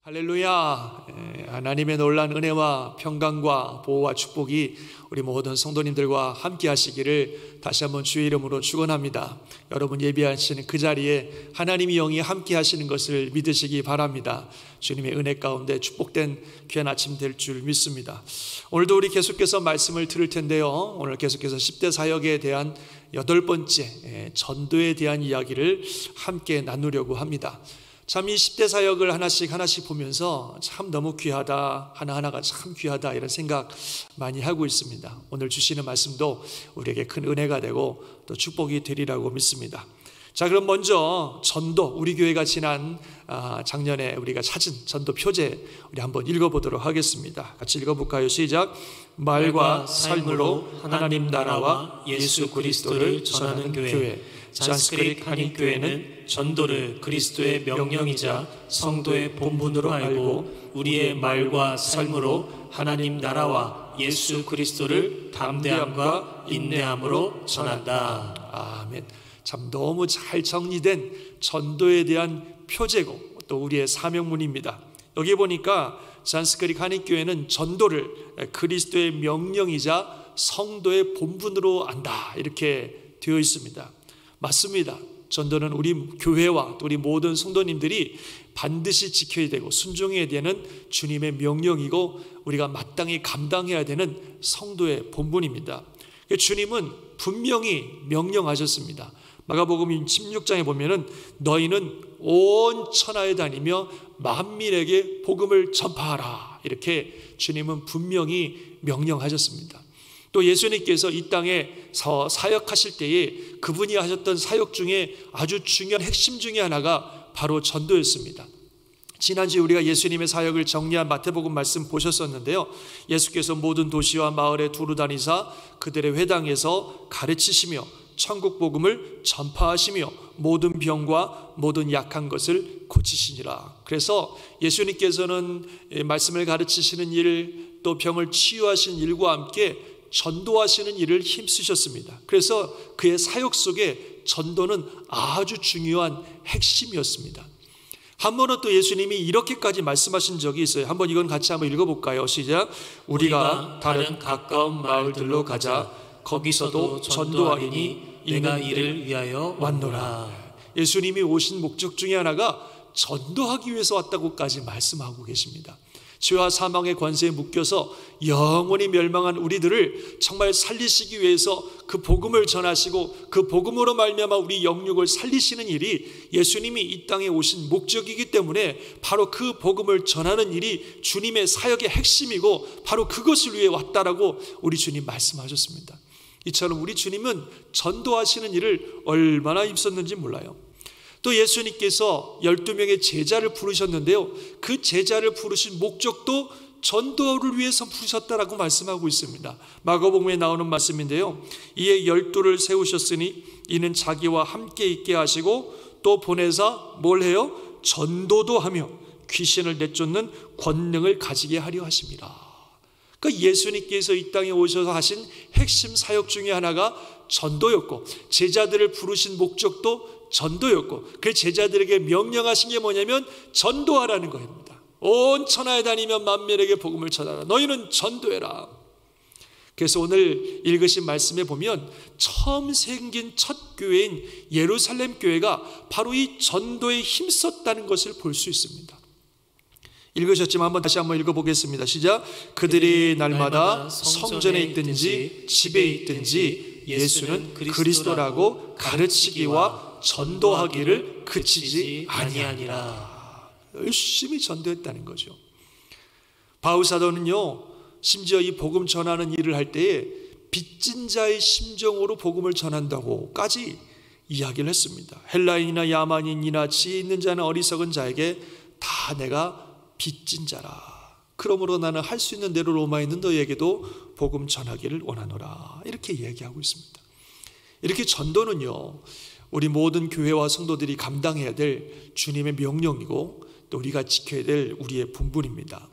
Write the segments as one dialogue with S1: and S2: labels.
S1: 할렐루야. 하나님의 놀라운 은혜와 평강과 보호와 축복이 우리 모든 성도님들과 함께 하시기를 다시 한번 주의 이름으로 축원합니다. 여러분 예비하시는 그 자리에 하나님의 영이 함께 하시는 것을 믿으시기 바랍니다. 주님의 은혜 가운데 축복된 귀한 아침 될 줄 믿습니다. 오늘도 우리 계속해서 말씀을 들을 텐데요, 오늘 계속해서 10대 사역에 대한 8번째 전도에 대한 이야기를 함께 나누려고 합니다. 참 이 10대 사역을 하나씩 보면서 참 너무 귀하다, 하나하나가 참 귀하다, 이런 생각 많이 하고 있습니다. 오늘 주시는 말씀도 우리에게 큰 은혜가 되고 또 축복이 되리라고 믿습니다. 자, 그럼 먼저 전도, 우리 교회가 지난 작년에 우리가 찾은 전도 표제 우리 한번 읽어보도록 하겠습니다. 같이 읽어볼까요? 시작. 말과 삶으로 하나님 나라와 예수 그리스도를 전하는 교회. 잔스크릭 한인교회는 전도를 그리스도의 명령이자 성도의 본분으로 알고 우리의 말과 삶으로 하나님 나라와 예수 그리스도를 담대함과 인내함으로 전한다. 아멘. 참 너무 잘 정리된 전도에 대한 표제고 또 우리의 사명문입니다. 여기 보니까 잔스크릭 한인교회는 전도를 그리스도의 명령이자 성도의 본분으로 안다, 이렇게 되어 있습니다. 맞습니다. 전도는 우리 교회와 또 우리 모든 성도님들이 반드시 지켜야 되고 순종해야 되는 주님의 명령이고 우리가 마땅히 감당해야 되는 성도의 본분입니다. 주님은 분명히 명령하셨습니다. 마가복음 16장에 보면은 너희는 온 천하에 다니며 만민에게 복음을 전파하라, 이렇게 주님은 분명히 명령하셨습니다. 또 예수님께서 이 땅에 사역하실 때에 그분이 하셨던 사역 중에 아주 중요한 핵심 중에 하나가 바로 전도였습니다. 지난주에 우리가 예수님의 사역을 정리한 마태복음 말씀 보셨었는데요, 예수께서 모든 도시와 마을에 두루 다니사 그들의 회당에서 가르치시며 천국 복음을 전파하시며 모든 병과 모든 약한 것을 고치시니라. 그래서 예수님께서는 말씀을 가르치시는 일, 또 병을 치유하시는 일과 함께 전도하시는 일을 힘쓰셨습니다. 그래서 그의 사역 속에 전도는 아주 중요한 핵심이었습니다. 한 번은 또 예수님이 이렇게까지 말씀하신 적이 있어요. 한번 이건 같이 한번 읽어볼까요? 시작. 우리가 다른 가까운 마을들로 가자. 거기서도 전도하리니 내가 이를 위하여 왔노라. 예수님이 오신 목적 중에 하나가 전도하기 위해서 왔다고까지 말씀하고 계십니다. 죄와 사망의 권세에 묶여서 영원히 멸망한 우리들을 정말 살리시기 위해서 그 복음을 전하시고 그 복음으로 말미암아 우리 영육을 살리시는 일이 예수님이 이 땅에 오신 목적이기 때문에 바로 그 복음을 전하는 일이 주님의 사역의 핵심이고 바로 그것을 위해 왔다라고 우리 주님 말씀하셨습니다. 이처럼 우리 주님은 전도하시는 일을 얼마나 힘썼는지 몰라요. 또 예수님께서 12명의 제자를 부르셨는데요, 그 제자를 부르신 목적도 전도를 위해서 부르셨다라고 말씀하고 있습니다. 마가복음에 나오는 말씀인데요, 이에 12를 세우셨으니 이는 자기와 함께 있게 하시고 또 보내사 뭘 해요? 전도도 하며 귀신을 내쫓는 권능을 가지게 하려 하심이라. 그러니까 예수님께서 이 땅에 오셔서 하신 핵심 사역 중에 하나가 전도였고 제자들을 부르신 목적도 전도였고 그 제자들에게 명령하신 게 뭐냐면 전도하라는 겁니다. 온 천하에 다니며 만민에게 복음을 전하라. 너희는 전도해라. 그래서 오늘 읽으신 말씀에 보면 처음 생긴 첫 교회인 예루살렘 교회가 바로 이 전도에 힘썼다는 것을 볼 수 있습니다. 읽으셨지만 다시 한번 읽어보겠습니다. 시작. 그들이 날마다 성전에 있든지 집에 있든지 예수는 그리스도라고 가르치기와 전도하기를 그치지 아니하니라. 열심히 전도했다는 거죠. 바울 사도는요, 심지어 이 복음 전하는 일을 할 때에 빚진 자의 심정으로 복음을 전한다고까지 이야기를 했습니다. 헬라인이나 야만인이나 지혜 있는 자나 어리석은 자에게 다 내가 빚진 자라. 그러므로 나는 할 수 있는 대로 로마에 있는 너에게도 복음 전하기를 원하노라. 이렇게 얘기하고 있습니다. 이렇게 전도는요, 우리 모든 교회와 성도들이 감당해야 될 주님의 명령이고 또 우리가 지켜야 될 우리의 본분입니다.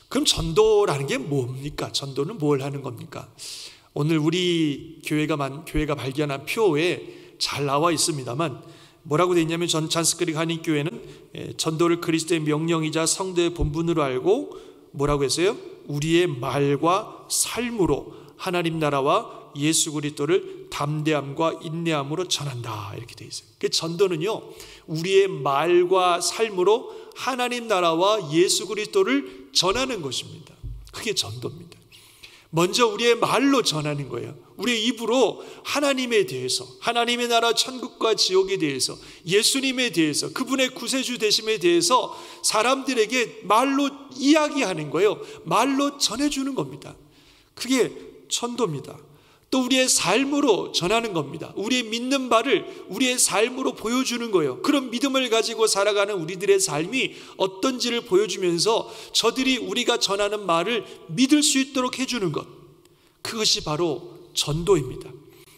S1: 그럼 전도라는 게 뭡니까? 전도는 뭘 하는 겁니까? 오늘 우리 교회가 발견한 표에 잘 나와 있습니다만 뭐라고 되어 있냐면 잔스크릭 한인교회는 전도를 그리스도의 명령이자 성도의 본분으로 알고 뭐라고 했어요? 우리의 말과 삶으로 하나님 나라와 예수 그리스도를 담대함과 인내함으로 전한다, 이렇게 되어 있어요. 그 전도는요, 우리의 말과 삶으로 하나님 나라와 예수 그리스도를 전하는 것입니다. 그게 전도입니다. 먼저 우리의 말로 전하는 거예요. 우리의 입으로 하나님에 대해서, 하나님의 나라 천국과 지옥에 대해서, 예수님에 대해서, 그분의 구세주 되심에 대해서 사람들에게 말로 이야기하는 거예요. 말로 전해주는 겁니다. 그게 전도입니다. 또 우리의 삶으로 전하는 겁니다. 우리의 믿는 바를 우리의 삶으로 보여주는 거예요. 그런 믿음을 가지고 살아가는 우리들의 삶이 어떤지를 보여주면서 저들이 우리가 전하는 말을 믿을 수 있도록 해주는 것, 그것이 바로 전도입니다.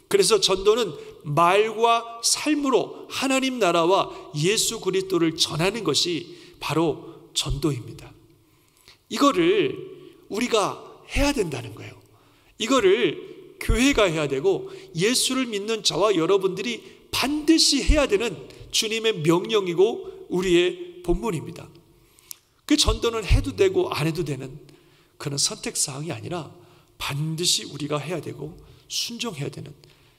S1: 그래서 전도는 말과 삶으로 하나님 나라와 예수 그리스도를 전하는 것이 바로 전도입니다. 이거를 우리가 해야 된다는 거예요. 이거를 교회가 해야 되고 예수를 믿는 저와 여러분들이 반드시 해야 되는 주님의 명령이고 우리의 본분입니다. 그 전도는 해도 되고 안 해도 되는 그런 선택사항이 아니라 반드시 우리가 해야 되고 순종해야 되는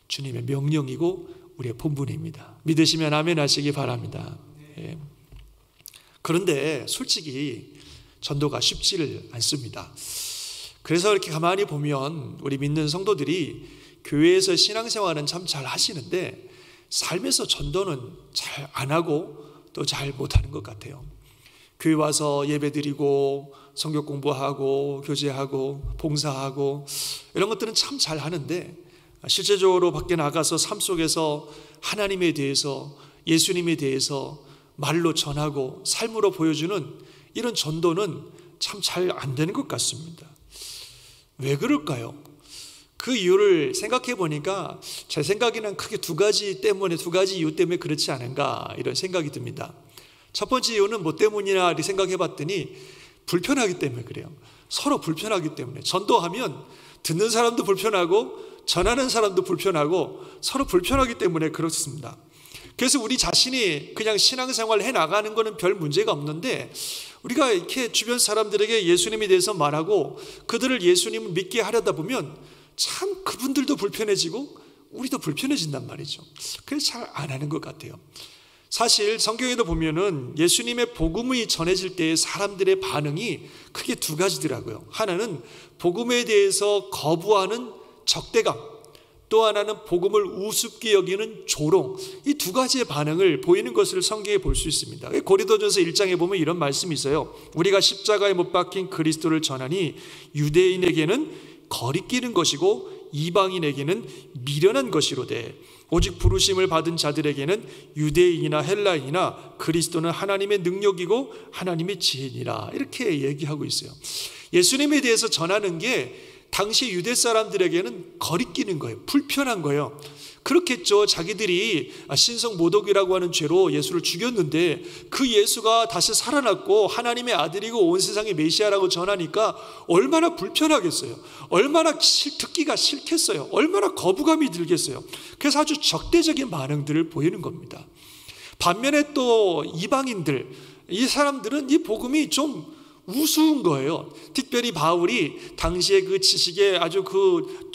S1: 주님의 명령이고 우리의 본분입니다. 믿으시면 아멘 하시기 바랍니다. 예. 그런데 솔직히 전도가 쉽지를 않습니다. 그래서 이렇게 가만히 보면 우리 믿는 성도들이 교회에서 신앙생활은 참 잘 하시는데 삶에서 전도는 잘 안 하고 또 잘 못하는 것 같아요. 교회 와서 예배드리고 성경 공부하고 교제하고 봉사하고 이런 것들은 참 잘 하는데 실제적으로 밖에 나가서 삶 속에서 하나님에 대해서, 예수님에 대해서 말로 전하고 삶으로 보여주는 이런 전도는 참 잘 안 되는 것 같습니다. 왜 그럴까요? 그 이유를 생각해 보니까 제 생각에는 크게 두 가지 이유 때문에 그렇지 않은가, 이런 생각이 듭니다. 첫 번째 이유는 뭐 때문이나 생각해 봤더니 불편하기 때문에 그래요. 서로 불편하기 때문에. 전도하면 듣는 사람도 불편하고 전하는 사람도 불편하고 서로 불편하기 때문에 그렇습니다. 그래서 우리 자신이 그냥 신앙생활 해나가는 거는 별 문제가 없는데 우리가 이렇게 주변 사람들에게 예수님에 대해서 말하고 그들을 예수님을 믿게 하려다 보면 참 그분들도 불편해지고 우리도 불편해진단 말이죠. 그래서 잘 안 하는 것 같아요. 사실 성경에도 보면은 예수님의 복음이 전해질 때 사람들의 반응이 크게 두 가지더라고요. 하나는 복음에 대해서 거부하는 적대감, 또 하나는 복음을 우습게 여기는 조롱, 이 두 가지의 반응을 보이는 것을 성경에 볼 수 있습니다. 고린도전서 1장에 보면 이런 말씀이 있어요. 우리가 십자가에 못 박힌 그리스도를 전하니 유대인에게는 거리끼는 것이고 이방인에게는 미련한 것이로되 오직 부르심을 받은 자들에게는 유대인이나 헬라인이나 그리스도는 하나님의 능력이고 하나님의 지혜니라, 이렇게 얘기하고 있어요. 예수님에 대해서 전하는 게 당시 유대 사람들에게는 거리끼는 거예요. 불편한 거예요. 그렇겠죠. 자기들이 신성 모독이라고 하는 죄로 예수를 죽였는데 그 예수가 다시 살아났고 하나님의 아들이고 온 세상의 메시아라고 전하니까 얼마나 불편하겠어요. 얼마나 듣기가 싫겠어요. 얼마나 거부감이 들겠어요. 그래서 아주 적대적인 반응들을 보이는 겁니다. 반면에 또 이방인들, 이 사람들은 이 복음이 좀 우스운 거예요. 특별히 바울이 당시에 그 지식의 아주 그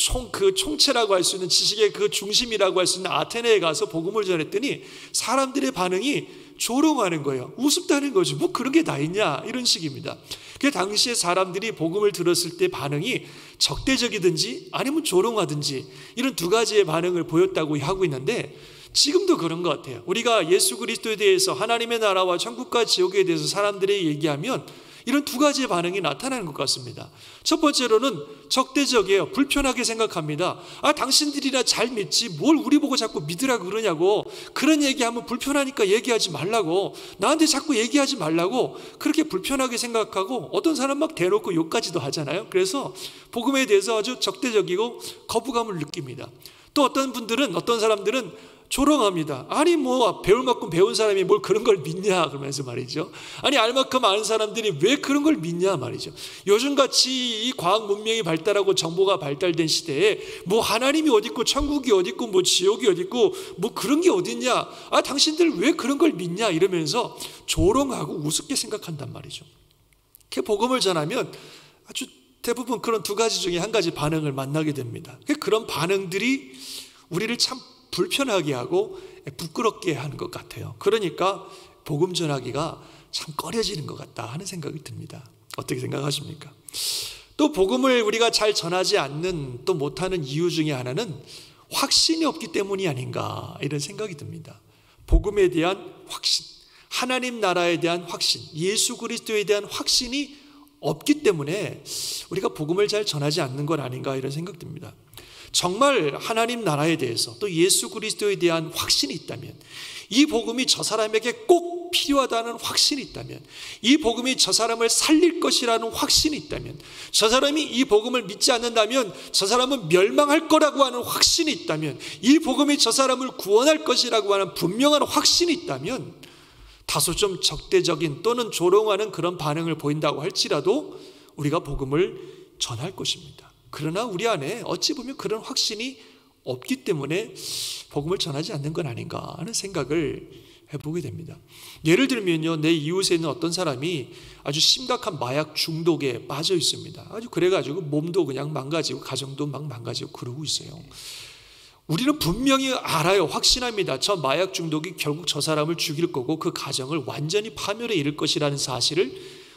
S1: 총체라고 할 수 있는 지식의 그 중심이라고 할 수 있는 아테네에 가서 복음을 전했더니 사람들의 반응이 조롱하는 거예요. 우습다는 거죠. 뭐 그런 게 다 있냐, 이런 식입니다. 그 당시에 사람들이 복음을 들었을 때 반응이 적대적이든지 아니면 조롱하든지 이런 두 가지의 반응을 보였다고 하고 있는데 지금도 그런 것 같아요. 우리가 예수 그리스도에 대해서, 하나님의 나라와 천국과 지옥에 대해서 사람들이 얘기하면 이런 두 가지의 반응이 나타나는 것 같습니다. 첫 번째로는 적대적이에요. 불편하게 생각합니다. 당신들이나 잘 믿지 뭘 우리 보고 자꾸 믿으라고 그러냐고, 그런 얘기하면 불편하니까 얘기하지 말라고, 나한테 자꾸 얘기하지 말라고 그렇게 불편하게 생각하고 어떤 사람 막 대놓고 욕까지도 하잖아요. 그래서 복음에 대해서 아주 적대적이고 거부감을 느낍니다. 또 어떤 사람들은 조롱합니다. 아니 뭐 배울 만큼 배운 사람이 뭘 그런 걸 믿냐 그러면서 말이죠. 아니 알 만큼 아는 사람들이 왜 그런 걸 믿냐 말이죠. 요즘같이 이 과학 문명이 발달하고 정보가 발달된 시대에 뭐 하나님이 어디 있고 천국이 어디 있고 뭐 지옥이 어디 있고 뭐 그런 게 어딨냐, 아 당신들 왜 그런 걸 믿냐 이러면서 조롱하고 우습게 생각한단 말이죠. 복음을 전하면 아주 대부분 그런 두 가지 중에 한 가지 반응을 만나게 됩니다. 그런 반응들이 우리를 참 불편하게 하고 부끄럽게 하는 것 같아요. 그러니까 복음 전하기가 참 꺼려지는 것 같다 하는 생각이 듭니다. 어떻게 생각하십니까? 또 복음을 우리가 잘 전하지 않는 또 못하는 이유 중에 하나는 확신이 없기 때문이 아닌가 이런 생각이 듭니다. 복음에 대한 확신, 하나님 나라에 대한 확신, 예수 그리스도에 대한 확신이 없기 때문에 우리가 복음을 잘 전하지 않는 건 아닌가 이런 생각 듭니다. 정말 하나님 나라에 대해서 또 예수 그리스도에 대한 확신이 있다면, 이 복음이 저 사람에게 꼭 필요하다는 확신이 있다면, 이 복음이 저 사람을 살릴 것이라는 확신이 있다면, 저 사람이 이 복음을 믿지 않는다면 저 사람은 멸망할 거라고 하는 확신이 있다면, 이 복음이 저 사람을 구원할 것이라고 하는 분명한 확신이 있다면 다소 좀 적대적인 또는 조롱하는 그런 반응을 보인다고 할지라도 우리가 복음을 전할 것입니다. 그러나 우리 안에 어찌 보면 그런 확신이 없기 때문에 복음을 전하지 않는 건 아닌가 하는 생각을 해보게 됩니다. 예를 들면요, 내 이웃에 있는 어떤 사람이 아주 심각한 마약 중독에 빠져 있습니다. 아주 그래가지고 몸도 그냥 망가지고 가정도 막 망가지고 그러고 있어요. 우리는 분명히 알아요. 확신합니다. 저 마약 중독이 결국 저 사람을 죽일 거고 그 가정을 완전히 파멸에 이를 것이라는 사실을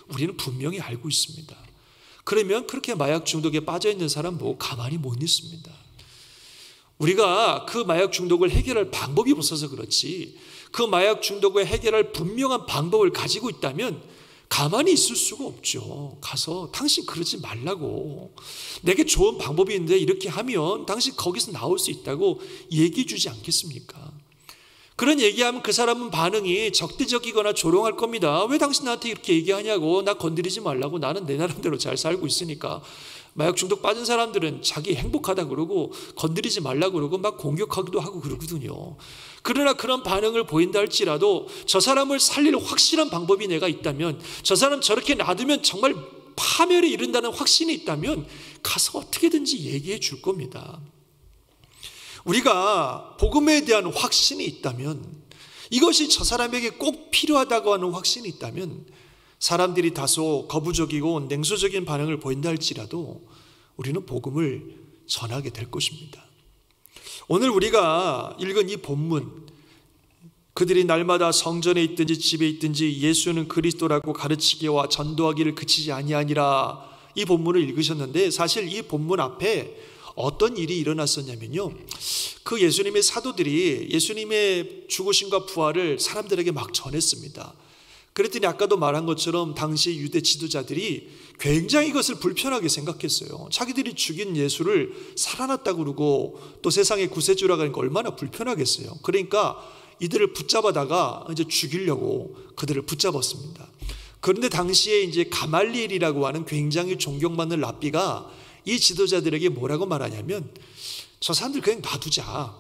S1: 우리는 분명히 알고 있습니다. 그러면 그렇게 마약 중독에 빠져 있는 사람 뭐 가만히 못 있습니다. 우리가 그 마약 중독을 해결할 방법이 없어서 그렇지, 그 마약 중독을 해결할 분명한 방법을 가지고 있다면 가만히 있을 수가 없죠. 가서 당신 그러지 말라고, 내게 좋은 방법이 있는데 이렇게 하면 당신 거기서 나올 수 있다고 얘기해 주지 않겠습니까? 그런 얘기하면 그 사람은 반응이 적대적이거나 조롱할 겁니다. 왜 당신 나한테 이렇게 얘기하냐고, 나 건드리지 말라고, 나는 내 나름대로 잘 살고 있으니까. 마약 중독 빠진 사람들은 자기 행복하다 그러고 건드리지 말라고 그러고 막 공격하기도 하고 그러거든요. 그러나 그런 반응을 보인다 할지라도 저 사람을 살릴 확실한 방법이 내가 있다면, 저 사람 저렇게 놔두면 정말 파멸에 이른다는 확신이 있다면 가서 어떻게든지 얘기해 줄 겁니다. 우리가 복음에 대한 확신이 있다면, 이것이 저 사람에게 꼭 필요하다고 하는 확신이 있다면 사람들이 다소 거부적이고 냉소적인 반응을 보인다 할지라도 우리는 복음을 전하게 될 것입니다. 오늘 우리가 읽은 이 본문, 그들이 날마다 성전에 있든지 집에 있든지 예수는 그리스도라고 가르치기와 전도하기를 그치지 아니하니라, 이 본문을 읽으셨는데 사실 이 본문 앞에 어떤 일이 일어났었냐면요, 그 예수님의 사도들이 예수님의 죽으심과 부활을 사람들에게 막 전했습니다. 그랬더니 아까도 말한 것처럼 당시 유대 지도자들이 굉장히 이것을 불편하게 생각했어요. 자기들이 죽인 예수를 살아났다고 그러고 또 세상의 구세주라고 하니까 얼마나 불편하겠어요. 그러니까 이들을 붙잡아다가 이제 죽이려고 그들을 붙잡았습니다. 그런데 당시에 이제 가말리엘이라고 하는 굉장히 존경받는 랍비가 이 지도자들에게 뭐라고 말하냐면, 저 사람들 그냥 놔두자.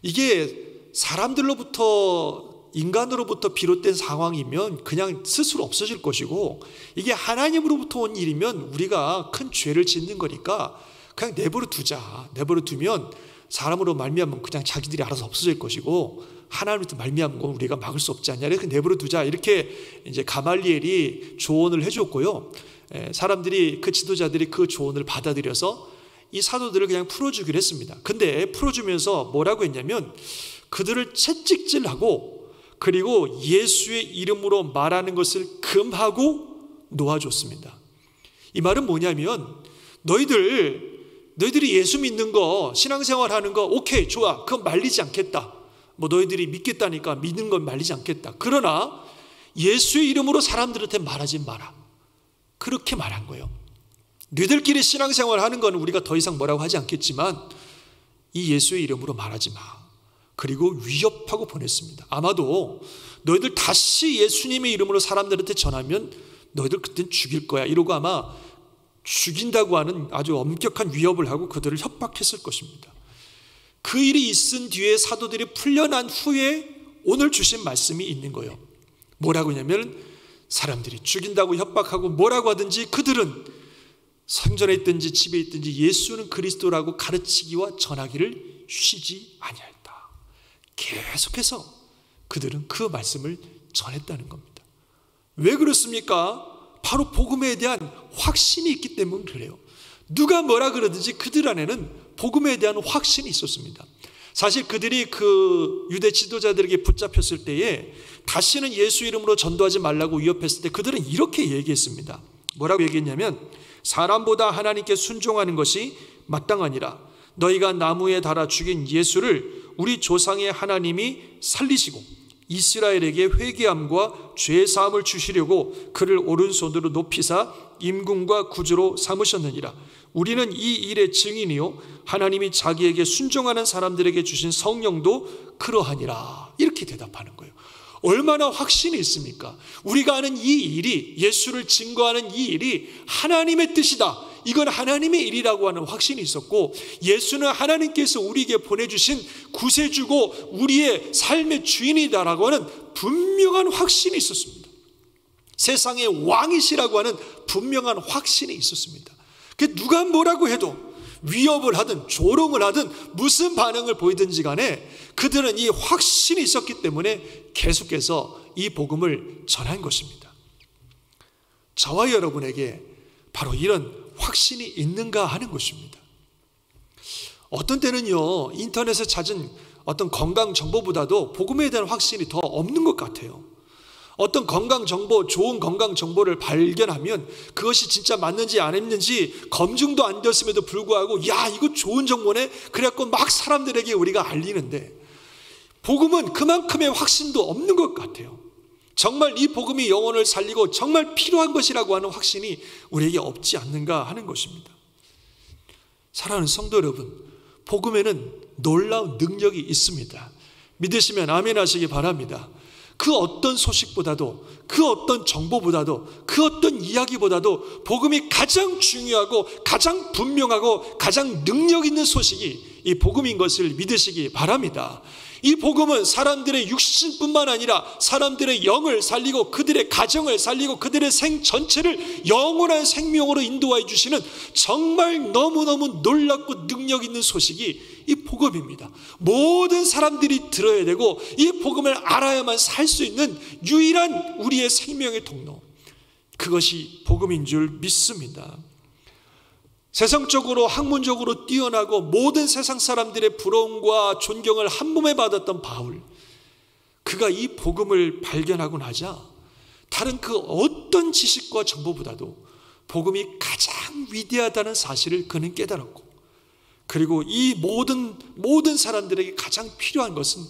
S1: 이게 사람들로부터, 인간으로부터 비롯된 상황이면 그냥 스스로 없어질 것이고, 이게 하나님으로부터 온 일이면 우리가 큰 죄를 짓는 거니까 그냥 내버려 두자. 내버려 두면 사람으로 말미암으면 그냥 자기들이 알아서 없어질 것이고, 하나님으로부터 말미암은 건 우리가 막을 수 없지 않냐. 이렇게 내버려 두자. 이렇게 이제 가말리엘이 조언을 해줬고요. 사람들이, 그 지도자들이 그 조언을 받아들여서 이 사도들을 그냥 풀어주기로 했습니다. 근데 풀어주면서 뭐라고 했냐면, 그들을 채찍질하고 그리고 예수의 이름으로 말하는 것을 금하고 놓아줬습니다. 이 말은 뭐냐면, 너희들이 예수 믿는 거, 신앙생활 하는 거 오케이 좋아, 그건 말리지 않겠다. 뭐 너희들이 믿겠다니까 믿는 건 말리지 않겠다. 그러나 예수의 이름으로 사람들한테 말하지 마라. 그렇게 말한 거예요. 너희들끼리 신앙생활 하는 건 우리가 더 이상 뭐라고 하지 않겠지만 이 예수의 이름으로 말하지 마. 그리고 위협하고 보냈습니다. 아마도 너희들 다시 예수님의 이름으로 사람들한테 전하면 너희들 그땐 죽일 거야, 이러고 아마 죽인다고 하는 아주 엄격한 위협을 하고 그들을 협박했을 것입니다. 그 일이 있은 뒤에 사도들이 풀려난 후에 오늘 주신 말씀이 있는 거예요. 뭐라고 하냐면 사람들이 죽인다고 협박하고 뭐라고 하든지 그들은 성전에 있든지 집에 있든지 예수는 그리스도라고 가르치기와 전하기를 쉬지 아니하였다. 계속해서 그들은 그 말씀을 전했다는 겁니다. 왜 그렇습니까? 바로 복음에 대한 확신이 있기 때문에 그래요. 누가 뭐라 그러든지 그들 안에는 복음에 대한 확신이 있었습니다. 사실 그들이 그 유대 지도자들에게 붙잡혔을 때에 다시는 예수 이름으로 전도하지 말라고 위협했을 때 그들은 이렇게 얘기했습니다. 뭐라고 얘기했냐면 사람보다 하나님께 순종하는 것이 마땅하니라. 너희가 나무에 달아 죽인 예수를 우리 조상의 하나님이 살리시고 이스라엘에게 회개함과 죄사함을 주시려고 그를 오른손으로 높이사 임금과 구주로 삼으셨느니라. 우리는 이 일의 증인이요 하나님이 자기에게 순종하는 사람들에게 주신 성령도 그러하니라. 이렇게 대답하는 거예요. 얼마나 확신이 있습니까? 우리가 아는 이 일이, 예수를 증거하는 이 일이 하나님의 뜻이다, 이건 하나님의 일이라고 하는 확신이 있었고, 예수는 하나님께서 우리에게 보내주신 구세주고 우리의 삶의 주인이다라고 하는 분명한 확신이 있었습니다. 세상의 왕이시라고 하는 분명한 확신이 있었습니다. 누가 뭐라고 해도, 위협을 하든 조롱을 하든 무슨 반응을 보이든지 간에 그들은 이 확신이 있었기 때문에 계속해서 이 복음을 전한 것입니다. 저와 여러분에게 바로 이런 확신이 있는가 하는 것입니다. 어떤 때는요, 인터넷에 찾은 어떤 건강 정보보다도 복음에 대한 확신이 더 없는 것 같아요. 어떤 건강 정보, 좋은 건강 정보를 발견하면 그것이 진짜 맞는지 안 맞는지 검증도 안 되었음에도 불구하고 야, 이거 좋은 정보네, 그래갖고 막 사람들에게 우리가 알리는데, 복음은 그만큼의 확신도 없는 것 같아요. 정말 이 복음이 영혼을 살리고 정말 필요한 것이라고 하는 확신이 우리에게 없지 않는가 하는 것입니다. 사랑하는 성도 여러분, 복음에는 놀라운 능력이 있습니다. 믿으시면 아멘 하시기 바랍니다. 그 어떤 소식보다도, 그 어떤 정보보다도, 그 어떤 이야기보다도 복음이 가장 중요하고 가장 분명하고 가장 능력 있는 소식이 이 복음인 것을 믿으시기 바랍니다. 이 복음은 사람들의 육신뿐만 아니라 사람들의 영을 살리고 그들의 가정을 살리고 그들의 생 전체를 영원한 생명으로 인도해 주시는 정말 너무너무 놀랍고 능력 있는 소식이 이 복음입니다. 모든 사람들이 들어야 되고 이 복음을 알아야만 살 수 있는 유일한 우리의 생명의 통로, 그것이 복음인 줄 믿습니다. 세상적으로 학문적으로 뛰어나고 모든 세상 사람들의 부러움과 존경을 한 몸에 받았던 바울, 그가 이 복음을 발견하고 나자 다른 그 어떤 지식과 정보보다도 복음이 가장 위대하다는 사실을 그는 깨달았고, 그리고 이 모든 사람들에게 가장 필요한 것은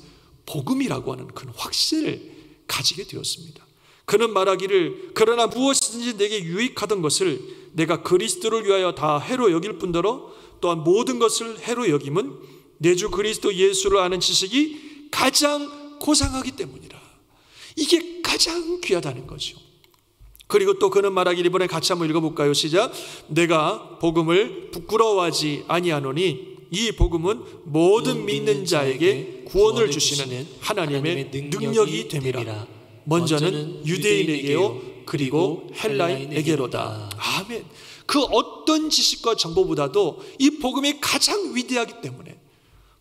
S1: 복음이라고 하는 그런 확신을 가지게 되었습니다. 그는 말하기를 그러나 무엇이든지 내게 유익하던 것을 내가 그리스도를 위하여 다 해로 여길 뿐더러 또한 모든 것을 해로 여김은 내 주 그리스도 예수를 아는 지식이 가장 고상하기 때문이라. 이게 가장 귀하다는 거죠. 그리고 또 그는 말하기를, 이번에 같이 한번 읽어볼까요? 시작. 내가 복음을 부끄러워하지 아니하노니 이 복음은 모든 믿는 자에게 구원을 주시는 하나님의 능력이 됨이라. 먼저는 유대인에게요 그리고 헬라인에게로다. 아멘. 그 어떤 지식과 정보보다도 이 복음이 가장 위대하기 때문에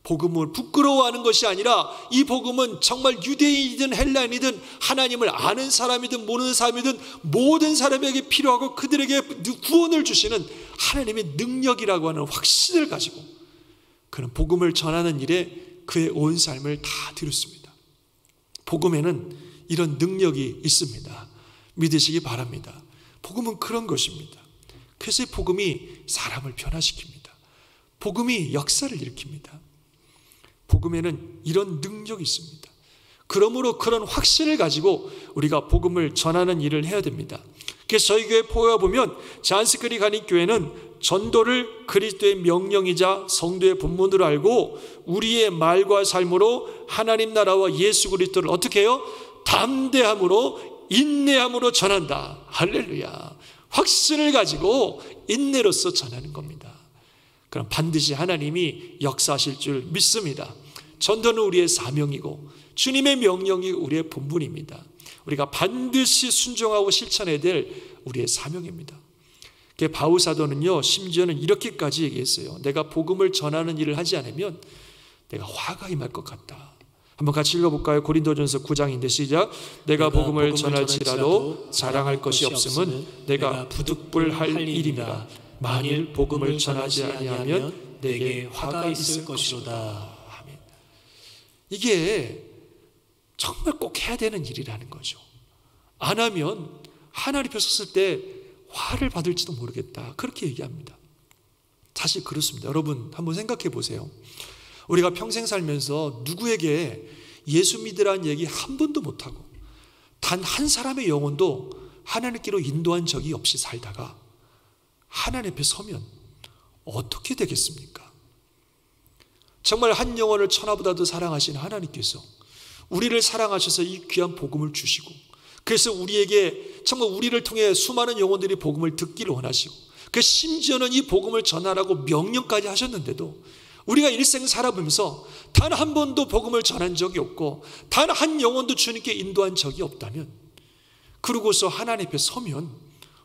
S1: 복음을 부끄러워하는 것이 아니라 이 복음은 정말 유대인이든 헬라인이든 하나님을 아는 사람이든 모르는 사람이든 모든 사람에게 필요하고 그들에게 구원을 주시는 하나님의 능력이라고 하는 확신을 가지고 그는 복음을 전하는 일에 그의 온 삶을 다 드렸습니다. 복음에는 이런 능력이 있습니다. 믿으시기 바랍니다. 복음은 그런 것입니다. 그래서 복음이 사람을 변화시킵니다. 복음이 역사를 일으킵니다. 복음에는 이런 능력이 있습니다. 그러므로 그런 확신을 가지고 우리가 복음을 전하는 일을 해야 됩니다. 그래서 저희 교회 포효와 보면 잔스크리 간익교회는 전도를 그리스도의 명령이자 성도의 본문으로 알고 우리의 말과 삶으로 하나님 나라와 예수 그리스도를 어떻게 해요? 담대함으로 인내함으로 전한다. 할렐루야. 확신을 가지고 인내로서 전하는 겁니다. 그럼 반드시 하나님이 역사하실 줄 믿습니다. 전도는 우리의 사명이고 주님의 명령이 우리의 본분입니다. 우리가 반드시 순종하고 실천해야 될 우리의 사명입니다. 바울 사도는요, 심지어는 이렇게까지 얘기했어요. 내가 복음을 전하는 일을 하지 않으면 내가 화가 임할 것 같다. 한번 같이 읽어볼까요? 고린도전서 9장인데 시작. 내가 복음을 전할지라도 자랑할 것이 없음은 내가 부득불할 일입니다. 만일 복음을 전하지 아니하면 내게 화가 있을 것이로다. 아멘. 이게 정말 꼭 해야 되는 일이라는 거죠. 안 하면 하나님 앞에 섰을 때 화를 받을지도 모르겠다. 그렇게 얘기합니다. 사실 그렇습니다. 여러분 한번 생각해 보세요. 우리가 평생 살면서 누구에게 예수 믿으라는 얘기 한 번도 못하고 단 한 사람의 영혼도 하나님께로 인도한 적이 없이 살다가 하나님 앞에 서면 어떻게 되겠습니까? 정말 한 영혼을 천하보다도 사랑하신 하나님께서 우리를 사랑하셔서 이 귀한 복음을 주시고, 그래서 우리에게 정말 우리를 통해 수많은 영혼들이 복음을 듣기를 원하시고, 그 심지어는 이 복음을 전하라고 명령까지 하셨는데도 우리가 일생 살아보면서 단 한 번도 복음을 전한 적이 없고 단 한 영혼도 주님께 인도한 적이 없다면, 그러고서 하나님 앞에 서면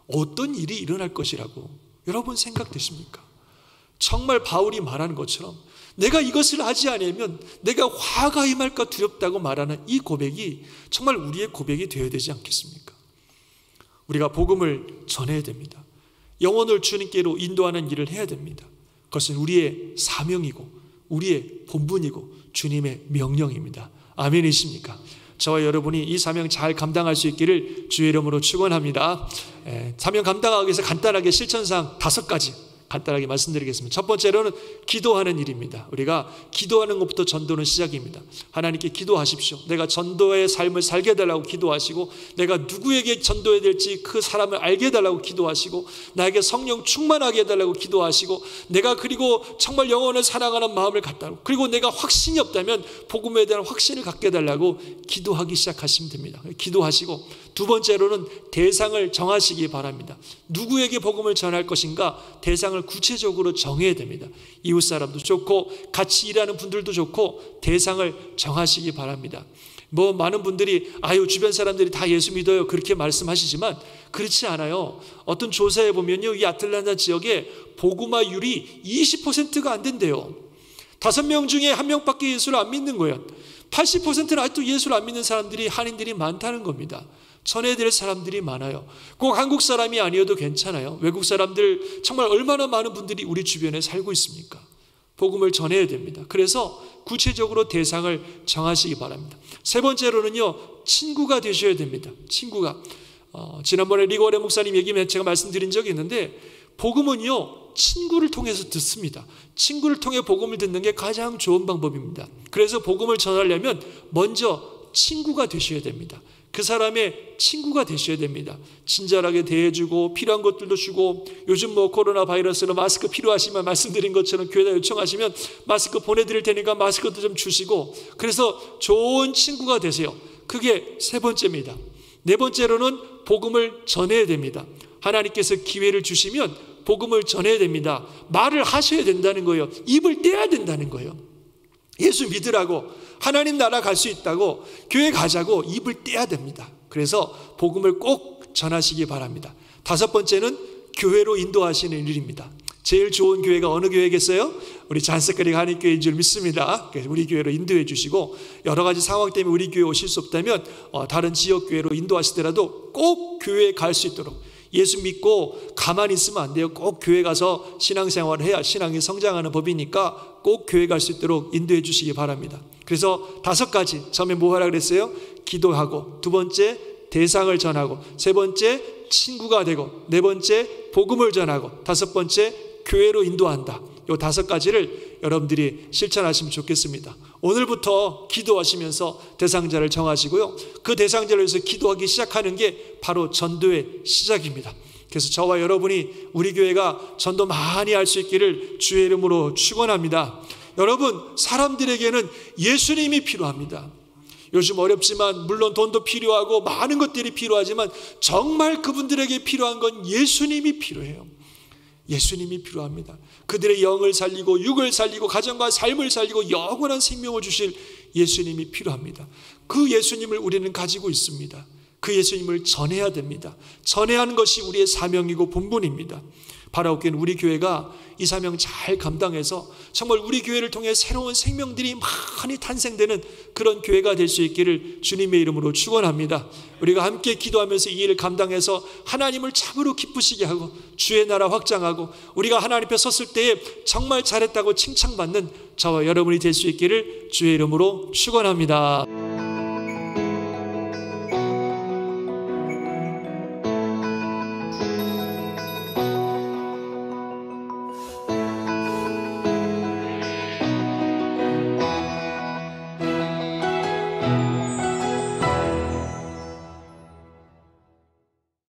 S1: 어떤 일이 일어날 것이라고 여러분 생각되십니까? 정말 바울이 말하는 것처럼 내가 이것을 하지 않으면 내가 화가 임할까 두렵다고 말하는 이 고백이 정말 우리의 고백이 되어야 되지 않겠습니까? 우리가 복음을 전해야 됩니다. 영혼을 주님께로 인도하는 일을 해야 됩니다. 그것은 우리의 사명이고 우리의 본분이고 주님의 명령입니다. 아멘이십니까? 저와 여러분이 이 사명 잘 감당할 수 있기를 주의 이름으로 축원합니다. 사명 감당하기 위해서 간단하게 실천사항 5가지 간단하게 말씀드리겠습니다. 첫 번째로는 기도하는 일입니다. 우리가 기도하는 것부터 전도는 시작입니다. 하나님께 기도하십시오. 내가 전도의 삶을 살게 해달라고 기도하시고, 내가 누구에게 전도해야 될지 그 사람을 알게 해달라고 기도하시고, 나에게 성령 충만하게 해달라고 기도하시고, 내가 그리고 정말 영혼을 사랑하는 마음을 갖다고, 그리고 내가 확신이 없다면 복음에 대한 확신을 갖게 해달라고 기도하기 시작하시면 됩니다. 기도하시고, 두 번째로는 대상을 정하시기 바랍니다. 누구에게 복음을 전할 것인가 대상을 구체적으로 정해야 됩니다. 이웃 사람도 좋고 같이 일하는 분들도 좋고 대상을 정하시기 바랍니다. 많은 분들이 주변 사람들이 다 예수 믿어요 그렇게 말씀하시지만 그렇지 않아요. 어떤 조사에 보면요, 이 아틀란타 지역에 복음화율이 20%가 안 된대요. 5명 중에 1명밖에 예수를 안 믿는 거예요. 80%는 아직도 예수를 안 믿는 사람들이, 한인들이 많다는 겁니다. 전해야 될 사람들이 많아요. 꼭 한국 사람이 아니어도 괜찮아요. 외국 사람들 정말 얼마나 많은 분들이 우리 주변에 살고 있습니까? 복음을 전해야 됩니다. 그래서 구체적으로 대상을 정하시기 바랍니다. 세 번째로는요, 친구가 되셔야 됩니다. 친구가 지난번에 리고레 목사님 얘기면 제가 말씀드린 적이 있는데, 복음은요 친구를 통해서 듣습니다. 친구를 통해 복음을 듣는 게 가장 좋은 방법입니다. 그래서 복음을 전하려면 먼저 친구가 되셔야 됩니다. 그 사람의 친구가 되셔야 됩니다. 친절하게 대해주고 필요한 것들도 주고, 요즘 코로나 바이러스로 마스크 필요하시면 말씀드린 것처럼 교회다 요청하시면 마스크 보내드릴 테니까 마스크도 좀 주시고, 그래서 좋은 친구가 되세요. 그게 세 번째입니다. 네 번째로는 복음을 전해야 됩니다. 하나님께서 기회를 주시면 복음을 전해야 됩니다. 말을 하셔야 된다는 거예요. 입을 떼야 된다는 거예요. 예수 믿으라고, 하나님 나라 갈 수 있다고, 교회 가자고 입을 떼야 됩니다. 그래서 복음을 꼭 전하시기 바랍니다. 5번째는 교회로 인도하시는 일입니다. 제일 좋은 교회가 어느 교회겠어요? 우리 잔스크릭 한인교회인 줄 믿습니다. 그래서 우리 교회로 인도해 주시고, 여러 가지 상황 때문에 우리 교회 오실 수 없다면 다른 지역 교회로 인도하시더라도 꼭 교회에 갈 수 있도록, 예수 믿고 가만히 있으면 안 돼요. 꼭 교회 가서 신앙생활을 해야 신앙이 성장하는 법이니까 꼭 교회 갈 수 있도록 인도해 주시기 바랍니다. 그래서 5가지, 처음에 뭐 하라 그랬어요? 기도하고, 두 번째 대상을 전하고, 세 번째 친구가 되고, 네 번째 복음을 전하고, 5번째 교회로 인도한다. 이 5가지를 여러분들이 실천하시면 좋겠습니다. 오늘부터 기도하시면서 대상자를 정하시고요, 그 대상자를 위해서 기도하기 시작하는 게 바로 전도의 시작입니다. 그래서 저와 여러분이 우리 교회가 전도 많이 할 수 있기를 주의 이름으로 축원합니다. 여러분, 사람들에게는 예수님이 필요합니다. 요즘 어렵지만 물론 돈도 필요하고 많은 것들이 필요하지만 정말 그분들에게 필요한 건 예수님이 필요해요. 예수님이 필요합니다. 그들의 영을 살리고 육을 살리고 가정과 삶을 살리고 영원한 생명을 주실 예수님이 필요합니다. 그 예수님을 우리는 가지고 있습니다. 그 예수님을 전해야 됩니다. 전해야 하는 것이 우리의 사명이고 본분입니다. 바라옵기는 우리 교회가 이 사명 잘 감당해서 정말 우리 교회를 통해 새로운 생명들이 많이 탄생되는 그런 교회가 될 수 있기를 주님의 이름으로 축원합니다. 우리가 함께 기도하면서 이 일을 감당해서 하나님을 참으로 기쁘시게 하고 주의 나라 확장하고 우리가 하나님 앞에 섰을 때에 정말 잘했다고 칭찬받는 저와 여러분이 될 수 있기를 주의 이름으로 축원합니다.